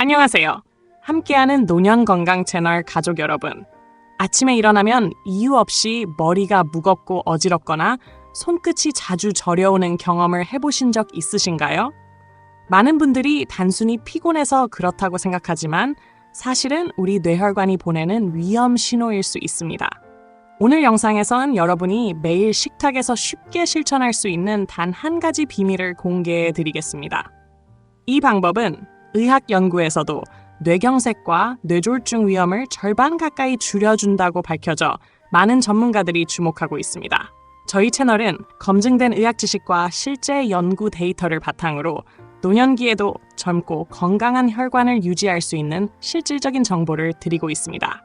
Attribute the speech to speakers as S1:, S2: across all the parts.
S1: 안녕하세요. 함께하는 노년건강 채널 가족 여러분. 아침에 일어나면 이유 없이 머리가 무겁고 어지럽거나 손끝이 자주 저려오는 경험을 해보신 적 있으신가요? 많은 분들이 단순히 피곤해서 그렇다고 생각하지만 사실은 우리 뇌혈관이 보내는 위험 신호일 수 있습니다. 오늘 영상에선 여러분이 매일 식탁에서 쉽게 실천할 수 있는 단 한 가지 비밀을 공개해 드리겠습니다. 이 방법은 의학 연구에서도 뇌경색과 뇌졸중 위험을 절반 가까이 줄여준다고 밝혀져 많은 전문가들이 주목하고 있습니다. 저희 채널은 검증된 의학 지식과 실제 연구 데이터를 바탕으로 노년기에도 젊고 건강한 혈관을 유지할 수 있는 실질적인 정보를 드리고 있습니다.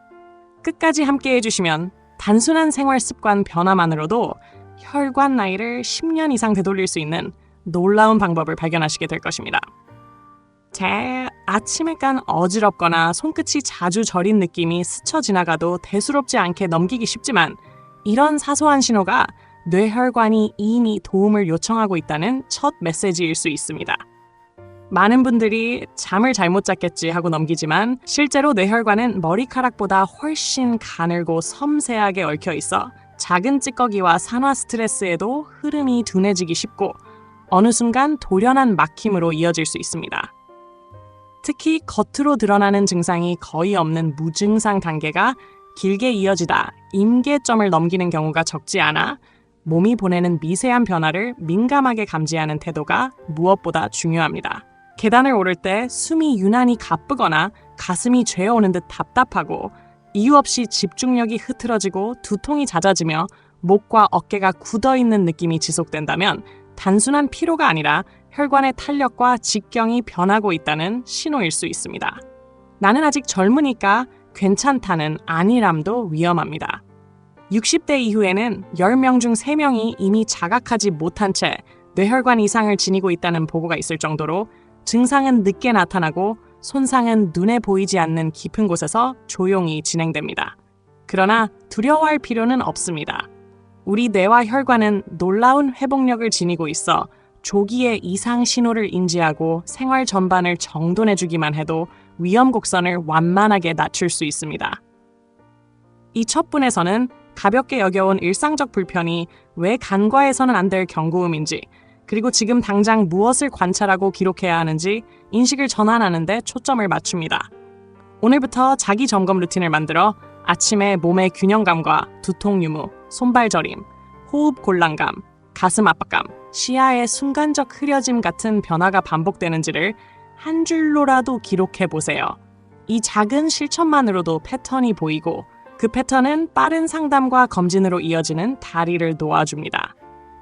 S1: 끝까지 함께 해주시면 단순한 생활 습관 변화만으로도 혈관 나이를 10년 이상 되돌릴 수 있는 놀라운 방법을 발견하시게 될 것입니다. 아침에 깐 어지럽거나 손끝이 자주 저린 느낌이 스쳐 지나가도 대수롭지 않게 넘기기 쉽지만 이런 사소한 신호가 뇌혈관이 이미 도움을 요청하고 있다는 첫 메시지일 수 있습니다. 많은 분들이 잠을 잘못 잤겠지 하고 넘기지만 실제로 뇌혈관은 머리카락보다 훨씬 가늘고 섬세하게 얽혀 있어 작은 찌꺼기와 산화 스트레스에도 흐름이 둔해지기 쉽고 어느 순간 돌연한 막힘으로 이어질 수 있습니다. 특히 겉으로 드러나는 증상이 거의 없는 무증상 단계가 길게 이어지다 임계점을 넘기는 경우가 적지 않아 몸이 보내는 미세한 변화를 민감하게 감지하는 태도가 무엇보다 중요합니다. 계단을 오를 때 숨이 유난히 가쁘거나 가슴이 죄어오는 듯 답답하고 이유 없이 집중력이 흐트러지고 두통이 잦아지며 목과 어깨가 굳어있는 느낌이 지속된다면 단순한 피로가 아니라 혈관의 탄력과 직경이 변하고 있다는 신호일 수 있습니다. 나는 아직 젊으니까 괜찮다는 안일함도 위험합니다. 60대 이후에는 10명 중 3명이 이미 자각하지 못한 채 뇌혈관 이상을 지니고 있다는 보고가 있을 정도로 증상은 늦게 나타나고 손상은 눈에 보이지 않는 깊은 곳에서 조용히 진행됩니다. 그러나 두려워할 필요는 없습니다. 우리 뇌와 혈관은 놀라운 회복력을 지니고 있어 조기에 이상 신호를 인지하고 생활 전반을 정돈해주기만 해도 위험 곡선을 완만하게 낮출 수 있습니다. 이 첫 분에서는 가볍게 여겨온 일상적 불편이 왜 간과해서는 안 될 경고음인지, 그리고 지금 당장 무엇을 관찰하고 기록해야 하는지 인식을 전환하는 데 초점을 맞춥니다. 오늘부터 자기 점검 루틴을 만들어 아침에 몸의 균형감과 두통 유무, 손발 저림, 호흡 곤란감, 가슴 압박감, 시야의 순간적 흐려짐 같은 변화가 반복되는지를 한 줄로라도 기록해 보세요. 이 작은 실천만으로도 패턴이 보이고 그 패턴은 빠른 상담과 검진으로 이어지는 다리를 놓아줍니다.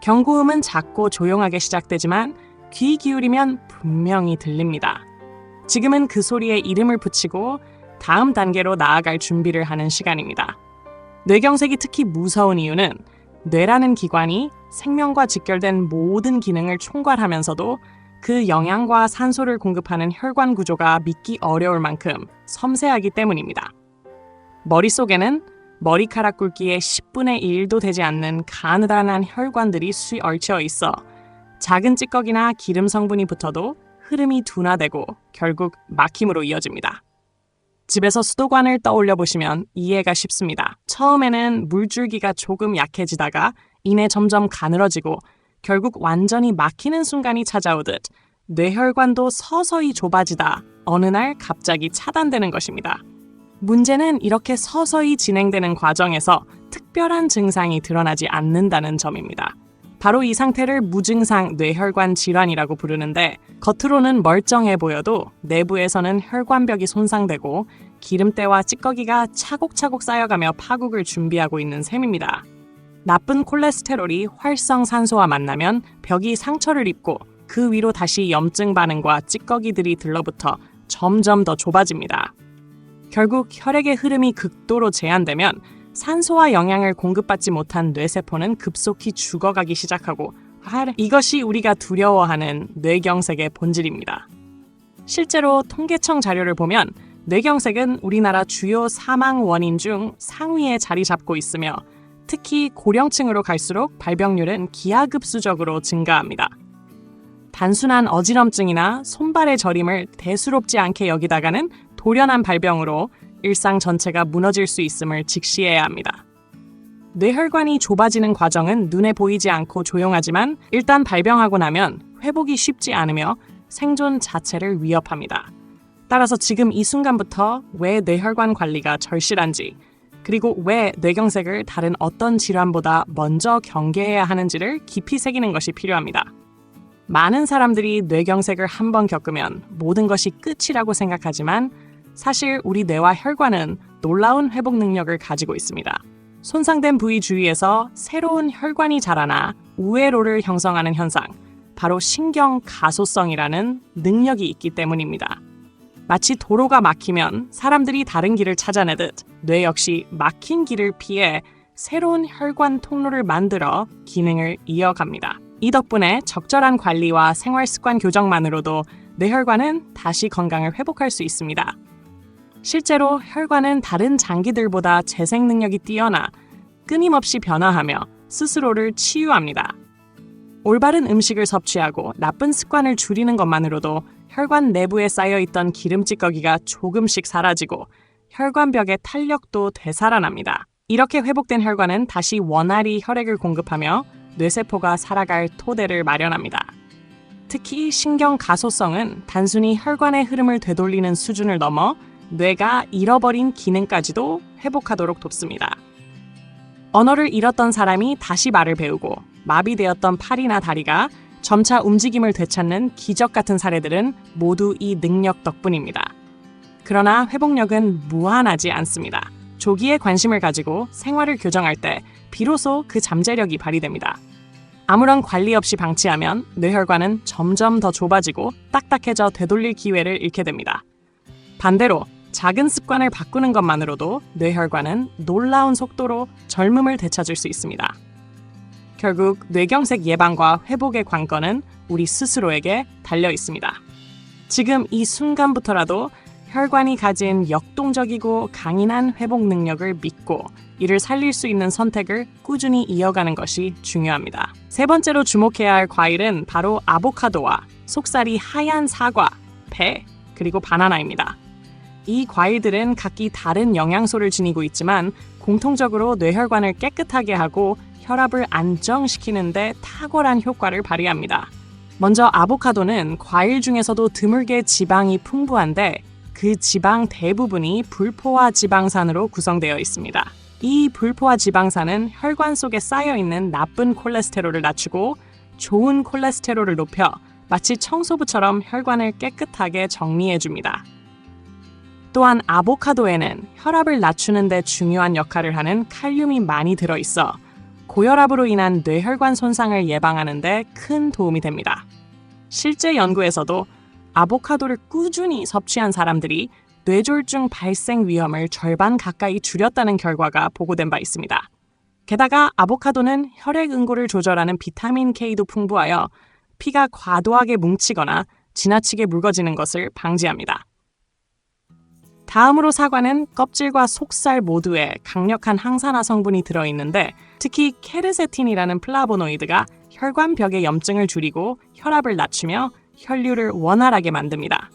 S1: 경고음은 작고 조용하게 시작되지만 귀 기울이면 분명히 들립니다. 지금은 그 소리에 이름을 붙이고 다음 단계로 나아갈 준비를 하는 시간입니다. 뇌경색이 특히 무서운 이유는 뇌라는 기관이 생명과 직결된 모든 기능을 총괄하면서도 그 영양과 산소를 공급하는 혈관 구조가 믿기 어려울 만큼 섬세하기 때문입니다. 머릿속에는 머리카락 굵기의 10분의 1도 되지 않는 가느다란 혈관들이 얽혀 있어 작은 찌꺼기나 기름 성분이 붙어도 흐름이 둔화되고 결국 막힘으로 이어집니다. 집에서 수도관을 떠올려 보시면 이해가 쉽습니다. 처음에는 물줄기가 조금 약해지다가 이내 점점 가늘어지고 결국 완전히 막히는 순간이 찾아오듯 뇌혈관도 서서히 좁아지다 어느 날 갑자기 차단되는 것입니다. 문제는 이렇게 서서히 진행되는 과정에서 특별한 증상이 드러나지 않는다는 점입니다. 바로 이 상태를 무증상 뇌혈관 질환이라고 부르는데 겉으로는 멀쩡해 보여도 내부에서는 혈관벽이 손상되고 기름때와 찌꺼기가 차곡차곡 쌓여가며 파국을 준비하고 있는 셈입니다. 나쁜 콜레스테롤이 활성산소와 만나면 벽이 상처를 입고 그 위로 다시 염증 반응과 찌꺼기들이 들러붙어 점점 더 좁아집니다. 결국 혈액의 흐름이 극도로 제한되면 산소와 영양을 공급받지 못한 뇌세포는 급속히 죽어가기 시작하고 이것이 우리가 두려워하는 뇌경색의 본질입니다. 실제로 통계청 자료를 보면 뇌경색은 우리나라 주요 사망 원인 중 상위에 자리 잡고 있으며 특히 고령층으로 갈수록 발병률은 기하급수적으로 증가합니다. 단순한 어지럼증이나 손발의 저림을 대수롭지 않게 여기다가는 돌연한 발병으로 일상 전체가 무너질 수 있음을 직시해야 합니다. 뇌혈관이 좁아지는 과정은 눈에 보이지 않고 조용하지만 일단 발병하고 나면 회복이 쉽지 않으며 생존 자체를 위협합니다. 따라서 지금 이 순간부터 왜 뇌혈관 관리가 절실한지, 그리고 왜 뇌경색을 다른 어떤 질환보다 먼저 경계해야 하는지를 깊이 새기는 것이 필요합니다. 많은 사람들이 뇌경색을 한번 겪으면 모든 것이 끝이라고 생각하지만 사실 우리 뇌와 혈관은 놀라운 회복 능력을 가지고 있습니다. 손상된 부위 주위에서 새로운 혈관이 자라나 우회로를 형성하는 현상, 바로 신경 가소성이라는 능력이 있기 때문입니다. 마치 도로가 막히면 사람들이 다른 길을 찾아내듯 뇌 역시 막힌 길을 피해 새로운 혈관 통로를 만들어 기능을 이어갑니다. 이 덕분에 적절한 관리와 생활 습관 교정만으로도 뇌혈관은 다시 건강을 회복할 수 있습니다. 실제로 혈관은 다른 장기들보다 재생 능력이 뛰어나 끊임없이 변화하며 스스로를 치유합니다. 올바른 음식을 섭취하고 나쁜 습관을 줄이는 것만으로도 혈관 내부에 쌓여있던 기름 찌꺼기가 조금씩 사라지고 혈관벽의 탄력도 되살아납니다. 이렇게 회복된 혈관은 다시 원활히 혈액을 공급하며 뇌세포가 살아갈 토대를 마련합니다. 특히 신경 가소성은 단순히 혈관의 흐름을 되돌리는 수준을 넘어 뇌가 잃어버린 기능까지도 회복하도록 돕습니다. 언어를 잃었던 사람이 다시 말을 배우고 마비되었던 팔이나 다리가 점차 움직임을 되찾는 기적 같은 사례들은 모두 이 능력 덕분입니다. 그러나 회복력은 무한하지 않습니다. 조기에 관심을 가지고 생활을 교정할 때 비로소 그 잠재력이 발휘됩니다. 아무런 관리 없이 방치하면 뇌혈관은 점점 더 좁아지고 딱딱해져 되돌릴 기회를 잃게 됩니다. 반대로 작은 습관을 바꾸는 것만으로도 뇌혈관은 놀라운 속도로 젊음을 되찾을 수 있습니다. 결국 뇌경색 예방과 회복의 관건은 우리 스스로에게 달려 있습니다. 지금 이 순간부터라도 혈관이 가진 역동적이고 강인한 회복 능력을 믿고 이를 살릴 수 있는 선택을 꾸준히 이어가는 것이 중요합니다. 세 번째로 주목해야 할 과일은 바로 아보카도와 속살이 하얀 사과, 배, 그리고 바나나입니다. 이 과일들은 각기 다른 영양소를 지니고 있지만 공통적으로 뇌혈관을 깨끗하게 하고 혈압을 안정시키는 데 탁월한 효과를 발휘합니다. 먼저 아보카도는 과일 중에서도 드물게 지방이 풍부한데 그 지방 대부분이 불포화 지방산으로 구성되어 있습니다. 이 불포화 지방산은 혈관 속에 쌓여있는 나쁜 콜레스테롤을 낮추고 좋은 콜레스테롤을 높여 마치 청소부처럼 혈관을 깨끗하게 정리해줍니다. 또한 아보카도에는 혈압을 낮추는 데 중요한 역할을 하는 칼륨이 많이 들어있어 고혈압으로 인한 뇌혈관 손상을 예방하는 데 큰 도움이 됩니다. 실제 연구에서도 아보카도를 꾸준히 섭취한 사람들이 뇌졸중 발생 위험을 절반 가까이 줄였다는 결과가 보고된 바 있습니다. 게다가 아보카도는 혈액 응고를 조절하는 비타민 K도 풍부하여 피가 과도하게 뭉치거나 지나치게 묽어지는 것을 방지합니다. 다음으로 사과는 껍질과 속살 모두에 강력한 항산화 성분이 들어있는데 특히 케르세틴이라는 플라보노이드가 혈관벽의 염증을 줄이고 혈압을 낮추며 혈류를 원활하게 만듭니다.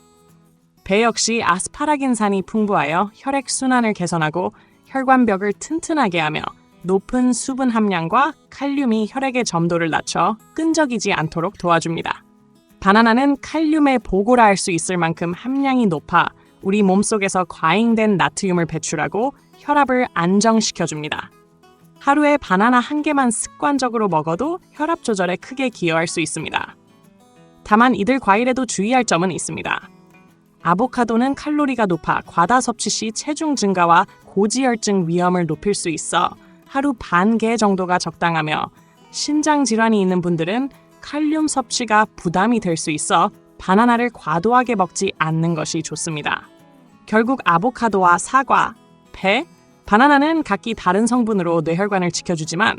S1: 배 역시 아스파라긴산이 풍부하여 혈액순환을 개선하고 혈관벽을 튼튼하게 하며 높은 수분 함량과 칼륨이 혈액의 점도를 낮춰 끈적이지 않도록 도와줍니다. 바나나는 칼륨의 보고라 할 수 있을 만큼 함량이 높아 우리 몸속에서 과잉된 나트륨을 배출하고 혈압을 안정시켜줍니다. 하루에 바나나 한 개만 습관적으로 먹어도 혈압 조절에 크게 기여할 수 있습니다. 다만 이들 과일에도 주의할 점은 있습니다. 아보카도는 칼로리가 높아 과다 섭취 시 체중 증가와 고지혈증 위험을 높일 수 있어 하루 반 개 정도가 적당하며 신장 질환이 있는 분들은 칼륨 섭취가 부담이 될 수 있어 바나나를 과도하게 먹지 않는 것이 좋습니다. 결국 아보카도와 사과, 배, 바나나는 각기 다른 성분으로 뇌혈관을 지켜주지만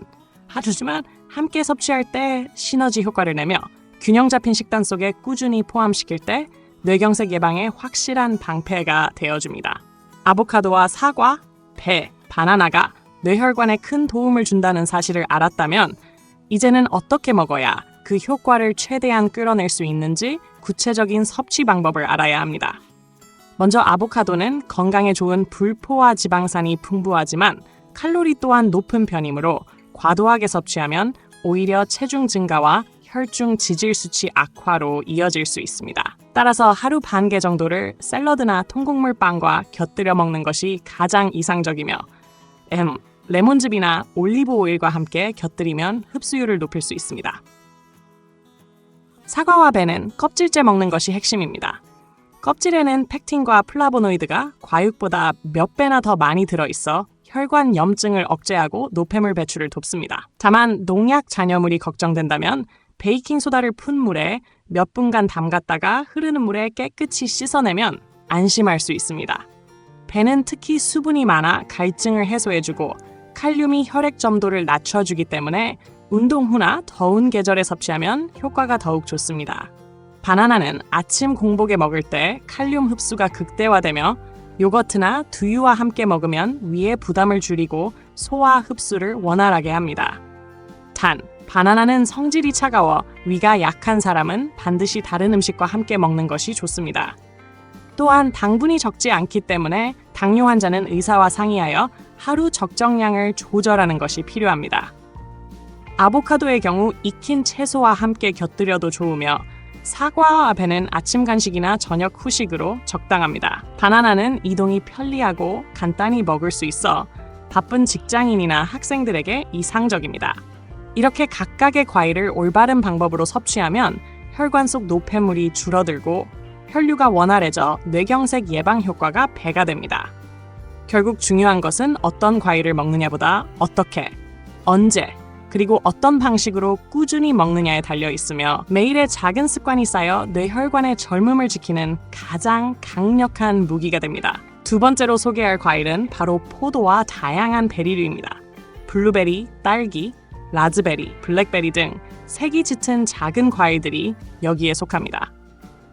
S1: 함께 섭취할 때 시너지 효과를 내며 균형 잡힌 식단 속에 꾸준히 포함시킬 때 뇌경색 예방에 확실한 방패가 되어줍니다. 아보카도와 사과, 배, 바나나가 뇌혈관에 큰 도움을 준다는 사실을 알았다면 이제는 어떻게 먹어야 그 효과를 최대한 끌어낼 수 있는지 구체적인 섭취 방법을 알아야 합니다. 먼저 아보카도는 건강에 좋은 불포화 지방산이 풍부하지만 칼로리 또한 높은 편이므로 과도하게 섭취하면 오히려 체중 증가와 혈중 지질 수치 악화로 이어질 수 있습니다. 따라서 하루 반 개 정도를 샐러드나 통곡물 빵과 곁들여 먹는 것이 가장 이상적이며 레몬즙이나 올리브 오일과 함께 곁들이면 흡수율을 높일 수 있습니다. 사과와 배는 껍질째 먹는 것이 핵심입니다. 껍질에는 펙틴과 플라보노이드가 과육보다 몇 배나 더 많이 들어있어 혈관 염증을 억제하고 노폐물 배출을 돕습니다. 다만 농약 잔여물이 걱정된다면 베이킹소다를 푼 물에 몇 분간 담갔다가 흐르는 물에 깨끗이 씻어내면 안심할 수 있습니다. 배는 특히 수분이 많아 갈증을 해소해주고 칼륨이 혈액 점도를 낮춰주기 때문에 운동 후나 더운 계절에 섭취하면 효과가 더욱 좋습니다. 바나나는 아침 공복에 먹을 때 칼륨 흡수가 극대화되며 요거트나 두유와 함께 먹으면 위의 부담을 줄이고 소화 흡수를 원활하게 합니다. 단, 바나나는 성질이 차가워 위가 약한 사람은 반드시 다른 음식과 함께 먹는 것이 좋습니다. 또한 당분이 적지 않기 때문에 당뇨 환자는 의사와 상의하여 하루 적정량을 조절하는 것이 필요합니다. 아보카도의 경우 익힌 채소와 함께 곁들여도 좋으며 사과와 배는 아침 간식이나 저녁 후식으로 적당합니다. 바나나는 이동이 편리하고 간단히 먹을 수 있어 바쁜 직장인이나 학생들에게 이상적입니다. 이렇게 각각의 과일을 올바른 방법으로 섭취하면 혈관 속 노폐물이 줄어들고 혈류가 원활해져 뇌경색 예방 효과가 배가 됩니다. 결국 중요한 것은 어떤 과일을 먹느냐보다 어떻게, 언제, 그리고 어떤 방식으로 꾸준히 먹느냐에 달려 있으며 매일의 작은 습관이 쌓여 뇌혈관의 젊음을 지키는 가장 강력한 무기가 됩니다. 두 번째로 소개할 과일은 바로 포도와 다양한 베리류입니다. 블루베리, 딸기, 라즈베리, 블랙베리 등 색이 짙은 작은 과일들이 여기에 속합니다.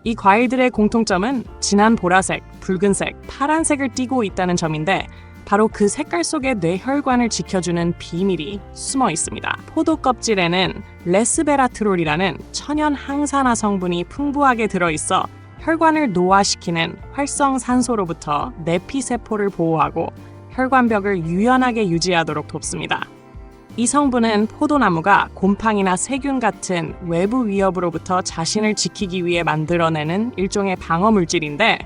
S1: 이 과일들의 공통점은 진한 보라색, 붉은색, 파란색을 띠고 있다는 점인데 바로 그 색깔 속에 뇌혈관을 지켜주는 비밀이 숨어 있습니다. 포도 껍질에는 레스베라트롤이라는 천연 항산화 성분이 풍부하게 들어있어 혈관을 노화시키는 활성산소로부터 내피세포를 보호하고 혈관벽을 유연하게 유지하도록 돕습니다. 이 성분은 포도나무가 곰팡이나 세균 같은 외부 위협으로부터 자신을 지키기 위해 만들어내는 일종의 방어 물질인데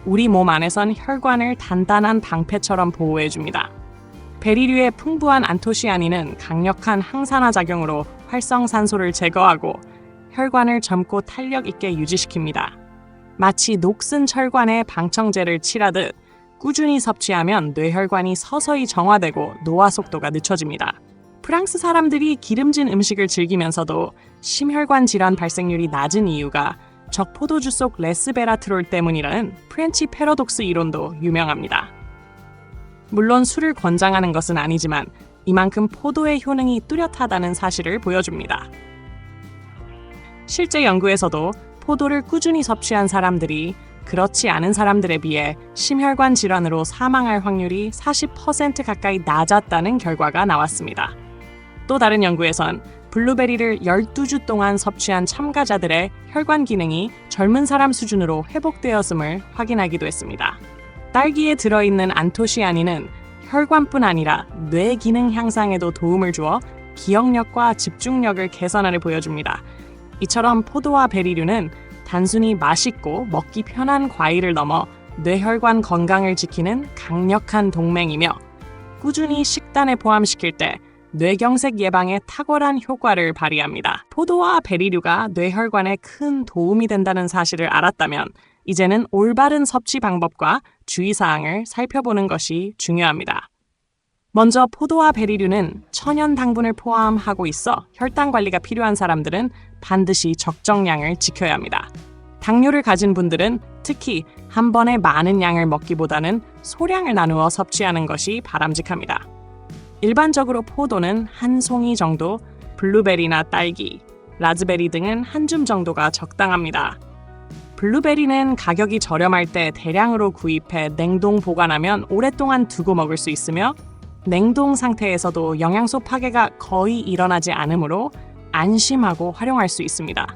S1: 우리 몸 안에선 혈관을 단단한 방패처럼 보호해줍니다. 베리류의 풍부한 안토시아닌은 강력한 항산화 작용으로 활성산소를 제거하고 혈관을 젊고 탄력 있게 유지시킵니다. 마치 녹슨 철관에 방청제를 칠하듯 꾸준히 섭취하면 뇌혈관이 서서히 정화되고 노화 속도가 늦춰집니다. 프랑스 사람들이 기름진 음식을 즐기면서도 심혈관 질환 발생률이 낮은 이유가 적포도주 속 레스베라트롤 때문이라는 프렌치 패러독스 이론도 유명합니다. 물론 술을 권장하는 것은 아니지만 이만큼 포도의 효능이 뚜렷하다는 사실을 보여줍니다. 실제 연구에서도 포도를 꾸준히 섭취한 사람들이 그렇지 않은 사람들에 비해 심혈관 질환으로 사망할 확률이 40% 가까이 낮았다는 결과가 나왔습니다. 또 다른 연구에선 블루베리를 12주 동안 섭취한 참가자들의 혈관 기능이 젊은 사람 수준으로 회복되었음을 확인하기도 했습니다. 딸기에 들어있는 안토시아닌은 혈관뿐 아니라 뇌 기능 향상에도 도움을 주어 기억력과 집중력을 개선하는 보여줍니다. 이처럼 포도와 베리류는 단순히 맛있고 먹기 편한 과일을 넘어 뇌혈관 건강을 지키는 강력한 동맹이며 꾸준히 식단에 포함시킬 때 뇌경색 예방에 탁월한 효과를 발휘합니다. 포도와 베리류가 뇌혈관에 큰 도움이 된다는 사실을 알았다면 이제는 올바른 섭취 방법과 주의사항을 살펴보는 것이 중요합니다. 먼저 포도와 베리류는 천연 당분을 포함하고 있어 혈당 관리가 필요한 사람들은 반드시 적정량을 지켜야 합니다. 당뇨를 가진 분들은 특히 한 번에 많은 양을 먹기보다는 소량을 나누어 섭취하는 것이 바람직합니다. 일반적으로 포도는 한 송이 정도, 블루베리나 딸기, 라즈베리 등은 한 줌 정도가 적당합니다. 블루베리는 가격이 저렴할 때 대량으로 구입해 냉동 보관하면 오랫동안 두고 먹을 수 있으며 냉동 상태에서도 영양소 파괴가 거의 일어나지 않으므로 안심하고 활용할 수 있습니다.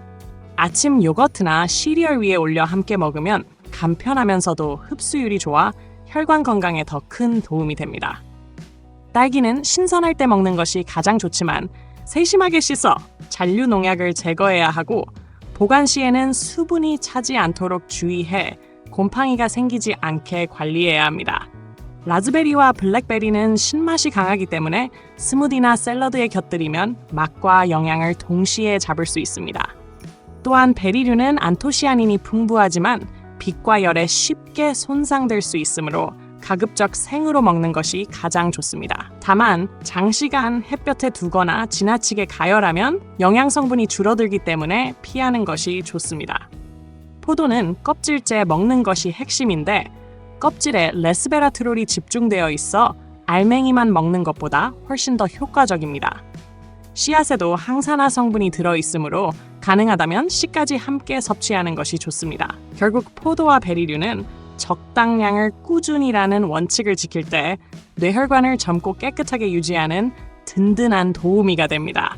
S1: 아침 요거트나 시리얼 위에 올려 함께 먹으면 간편하면서도 흡수율이 좋아 혈관 건강에 더 큰 도움이 됩니다. 딸기는 신선할 때 먹는 것이 가장 좋지만 세심하게 씻어 잔류 농약을 제거해야 하고 보관 시에는 수분이 차지 않도록 주의해 곰팡이가 생기지 않게 관리해야 합니다. 라즈베리와 블랙베리는 신맛이 강하기 때문에 스무디나 샐러드에 곁들이면 맛과 영양을 동시에 잡을 수 있습니다. 또한 베리류는 안토시아닌이 풍부하지만 빛과 열에 쉽게 손상될 수 있으므로 가급적 생으로 먹는 것이 가장 좋습니다. 다만 장시간 햇볕에 두거나 지나치게 가열하면 영양 성분이 줄어들기 때문에 피하는 것이 좋습니다. 포도는 껍질째 먹는 것이 핵심인데 껍질에 레스베라트롤이 집중되어 있어 알맹이만 먹는 것보다 훨씬 더 효과적입니다. 씨앗에도 항산화 성분이 들어있으므로 가능하다면 씨까지 함께 섭취하는 것이 좋습니다. 결국 포도와 베리류는 적당량을 꾸준히라는 원칙을 지킬 때 뇌혈관을 젊고 깨끗하게 유지하는 든든한 도우미가 됩니다.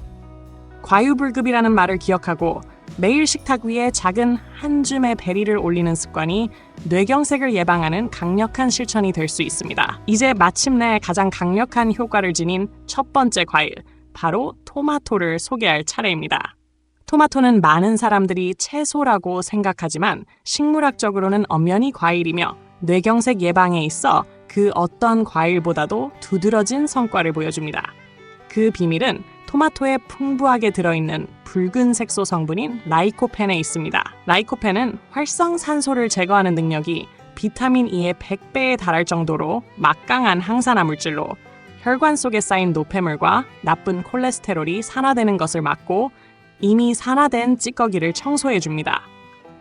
S1: 과유불급이라는 말을 기억하고 매일 식탁 위에 작은 한 줌의 베리를 올리는 습관이 뇌경색을 예방하는 강력한 실천이 될 수 있습니다. 이제 마침내 가장 강력한 효과를 지닌 첫 번째 과일, 바로 토마토를 소개할 차례입니다. 토마토는 많은 사람들이 채소라고 생각하지만 식물학적으로는 엄연히 과일이며 뇌경색 예방에 있어 그 어떤 과일보다도 두드러진 성과를 보여줍니다. 그 비밀은 토마토에 풍부하게 들어있는 붉은 색소 성분인 라이코펜에 있습니다. 라이코펜은 활성산소를 제거하는 능력이 비타민 E의 100배에 달할 정도로 막강한 항산화 물질로 혈관 속에 쌓인 노폐물과 나쁜 콜레스테롤이 산화되는 것을 막고 이미 산화된 찌꺼기를 청소해줍니다.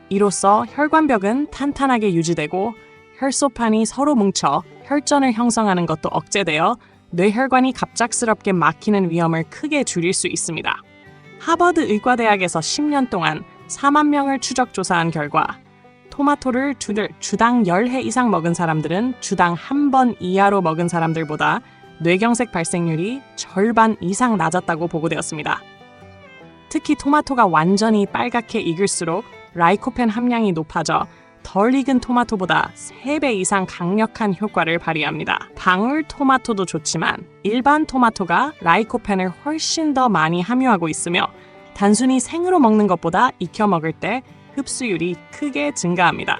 S1: 이로써 혈관벽은 탄탄하게 유지되고 혈소판이 서로 뭉쳐 혈전을 형성하는 것도 억제되어 뇌혈관이 갑작스럽게 막히는 위험을 크게 줄일 수 있습니다. 하버드 의과대학에서 10년 동안 4만 명을 추적 조사한 결과 토마토를 주당 10회 이상 먹은 사람들은 주당 한 번 이하로 먹은 사람들보다 뇌경색 발생률이 절반 이상 낮았다고 보고되었습니다. 특히 토마토가 완전히 빨갛게 익을수록 라이코펜 함량이 높아져 덜 익은 토마토보다 3배 이상 강력한 효과를 발휘합니다. 방울 토마토도 좋지만 일반 토마토가 라이코펜을 훨씬 더 많이 함유하고 있으며 단순히 생으로 먹는 것보다 익혀 먹을 때 흡수율이 크게 증가합니다.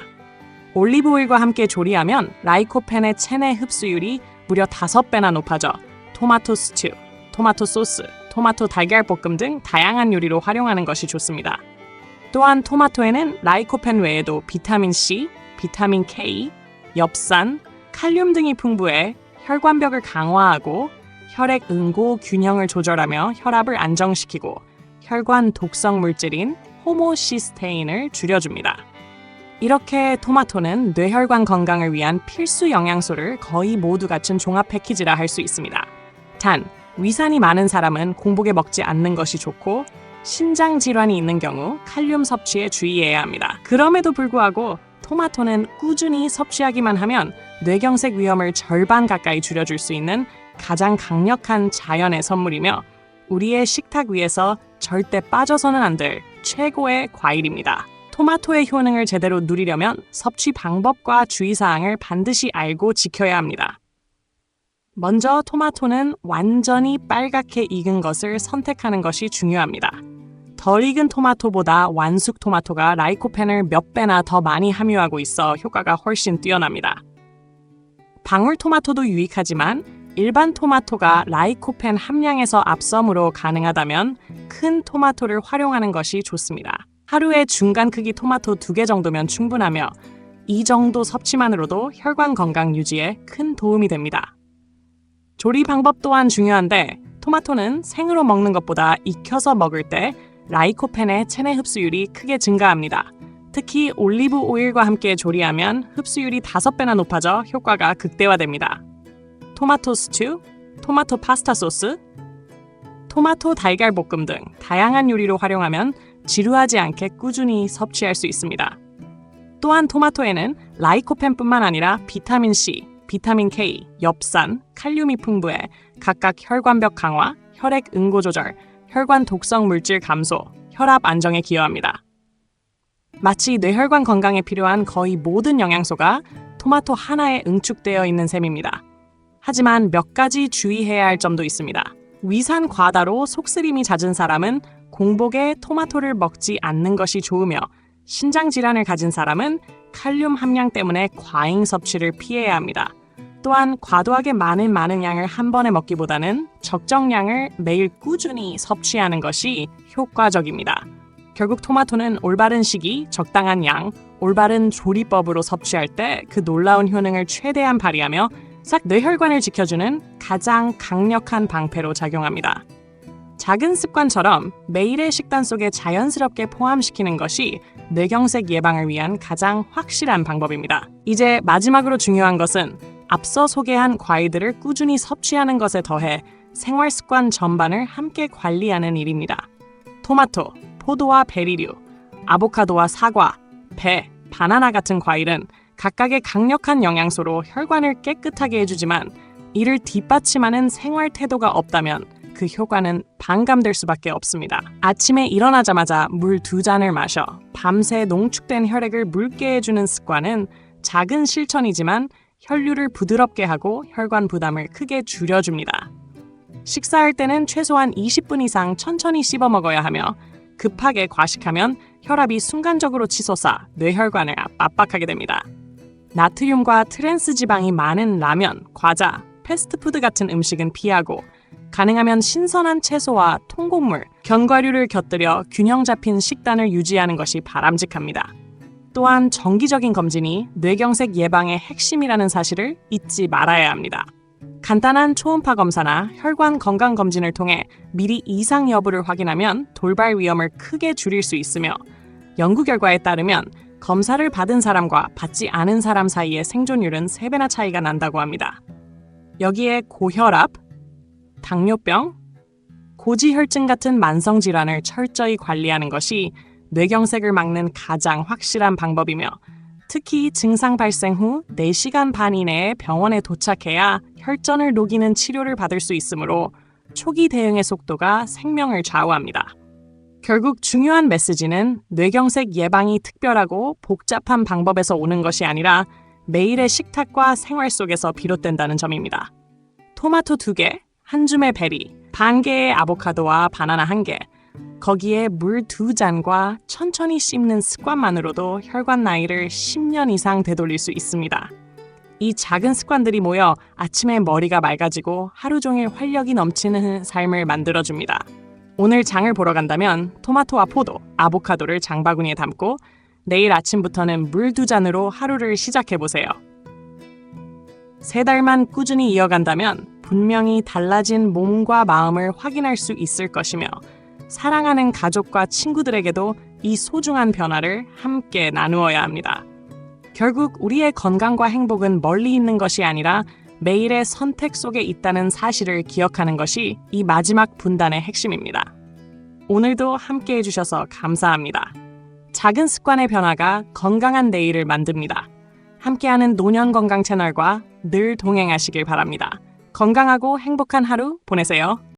S1: 올리브 오일과 함께 조리하면 라이코펜의 체내 흡수율이 무려 5배나 높아져 토마토 스튜, 토마토 소스, 토마토 달걀볶음 등 다양한 요리로 활용하는 것이 좋습니다. 또한 토마토에는 라이코펜 외에도 비타민 C, 비타민 K, 엽산, 칼륨 등이 풍부해 혈관벽을 강화하고 혈액 응고 균형을 조절하며 혈압을 안정시키고 혈관 독성 물질인 호모시스테인을 줄여줍니다. 이렇게 토마토는 뇌혈관 건강을 위한 필수 영양소를 거의 모두 갖춘 종합 패키지라 할 수 있습니다. 단, 위산이 많은 사람은 공복에 먹지 않는 것이 좋고 신장 질환이 있는 경우 칼륨 섭취에 주의해야 합니다. 그럼에도 불구하고 토마토는 꾸준히 섭취하기만 하면 뇌경색 위험을 절반 가까이 줄여줄 수 있는 가장 강력한 자연의 선물이며 우리의 식탁 위에서 절대 빠져서는 안 될 최고의 과일입니다. 토마토의 효능을 제대로 누리려면 섭취 방법과 주의사항을 반드시 알고 지켜야 합니다. 먼저 토마토는 완전히 빨갛게 익은 것을 선택하는 것이 중요합니다. 덜 익은 토마토보다 완숙 토마토가 라이코펜을 몇 배나 더 많이 함유하고 있어 효과가 훨씬 뛰어납니다. 방울토마토도 유익하지만 일반 토마토가 라이코펜 함량에서 앞서므로 가능하다면 큰 토마토를 활용하는 것이 좋습니다. 하루에 중간 크기 토마토 2개 정도면 충분하며 이 정도 섭취만으로도 혈관 건강 유지에 큰 도움이 됩니다. 조리 방법 또한 중요한데 토마토는 생으로 먹는 것보다 익혀서 먹을 때 라이코펜의 체내 흡수율이 크게 증가합니다. 특히 올리브 오일과 함께 조리하면 흡수율이 5배나 높아져 효과가 극대화됩니다. 토마토 스튜, 토마토 파스타 소스, 토마토 달걀볶음 등 다양한 요리로 활용하면 지루하지 않게 꾸준히 섭취할 수 있습니다. 또한 토마토에는 라이코펜뿐만 아니라 비타민 C, 비타민 K, 엽산, 칼륨이 풍부해 각각 혈관벽 강화, 혈액 응고 조절, 혈관 독성 물질 감소, 혈압 안정에 기여합니다. 마치 뇌혈관 건강에 필요한 거의 모든 영양소가 토마토 하나에 응축되어 있는 셈입니다. 하지만 몇 가지 주의해야 할 점도 있습니다. 위산 과다로 속쓰림이 잦은 사람은 공복에 토마토를 먹지 않는 것이 좋으며 신장 질환을 가진 사람은 칼륨 함량 때문에 과잉 섭취를 피해야 합니다. 또한 과도하게 많은 양을 한 번에 먹기보다는 적정량을 매일 꾸준히 섭취하는 것이 효과적입니다. 결국 토마토는 올바른 시기, 적당한 양, 올바른 조리법으로 섭취할 때 그 놀라운 효능을 최대한 발휘하며 뇌혈관을 지켜주는 가장 강력한 방패로 작용합니다. 작은 습관처럼 매일의 식단 속에 자연스럽게 포함시키는 것이 뇌경색 예방을 위한 가장 확실한 방법입니다. 이제 마지막으로 중요한 것은 앞서 소개한 과일들을 꾸준히 섭취하는 것에 더해 생활 습관 전반을 함께 관리하는 일입니다. 토마토, 포도와 베리류, 아보카도와 사과, 배, 바나나 같은 과일은 각각의 강력한 영양소로 혈관을 깨끗하게 해주지만 이를 뒷받침하는 생활 태도가 없다면 그 효과는 반감될 수밖에 없습니다. 아침에 일어나자마자 물 2잔을 마셔 밤새 농축된 혈액을 묽게 해주는 습관은 작은 실천이지만 혈류를 부드럽게 하고 혈관 부담을 크게 줄여줍니다. 식사할 때는 최소한 20분 이상 천천히 씹어 먹어야 하며 급하게 과식하면 혈압이 순간적으로 치솟아 뇌혈관을 압박하게 됩니다. 나트륨과 트랜스 지방이 많은 라면, 과자, 패스트푸드 같은 음식은 피하고 가능하면 신선한 채소와 통곡물, 견과류를 곁들여 균형 잡힌 식단을 유지하는 것이 바람직합니다. 또한 정기적인 검진이 뇌경색 예방의 핵심이라는 사실을 잊지 말아야 합니다. 간단한 초음파 검사나 혈관 건강 검진을 통해 미리 이상 여부를 확인하면 돌발 위험을 크게 줄일 수 있으며 연구 결과에 따르면 검사를 받은 사람과 받지 않은 사람 사이의 생존율은 3배나 차이가 난다고 합니다. 여기에 고혈압, 당뇨병, 고지혈증 같은 만성 질환을 철저히 관리하는 것이 뇌경색을 막는 가장 확실한 방법이며 특히 증상 발생 후 4시간 반 이내에 병원에 도착해야 혈전을 녹이는 치료를 받을 수 있으므로 초기 대응의 속도가 생명을 좌우합니다. 결국 중요한 메시지는 뇌경색 예방이 특별하고 복잡한 방법에서 오는 것이 아니라 매일의 식탁과 생활 속에서 비롯된다는 점입니다. 토마토 2개, 한 줌의 베리, 반 개의 아보카도와 바나나 1개, 거기에 물 2잔과 천천히 씹는 습관만으로도 혈관 나이를 10년 이상 되돌릴 수 있습니다. 이 작은 습관들이 모여 아침에 머리가 맑아지고 하루 종일 활력이 넘치는 삶을 만들어줍니다. 오늘 장을 보러 간다면 토마토와 포도, 아보카도를 장바구니에 담고 내일 아침부터는 물 2잔으로 하루를 시작해보세요. 3달만 꾸준히 이어간다면 분명히 달라진 몸과 마음을 확인할 수 있을 것이며 사랑하는 가족과 친구들에게도 이 소중한 변화를 함께 나누어야 합니다. 결국 우리의 건강과 행복은 멀리 있는 것이 아니라 매일의 선택 속에 있다는 사실을 기억하는 것이 이 마지막 분단의 핵심입니다. 오늘도 함께 해주셔서 감사합니다. 작은 습관의 변화가 건강한 내일을 만듭니다. 함께하는 노년건강 채널과 늘 동행하시길 바랍니다. 건강하고 행복한 하루 보내세요.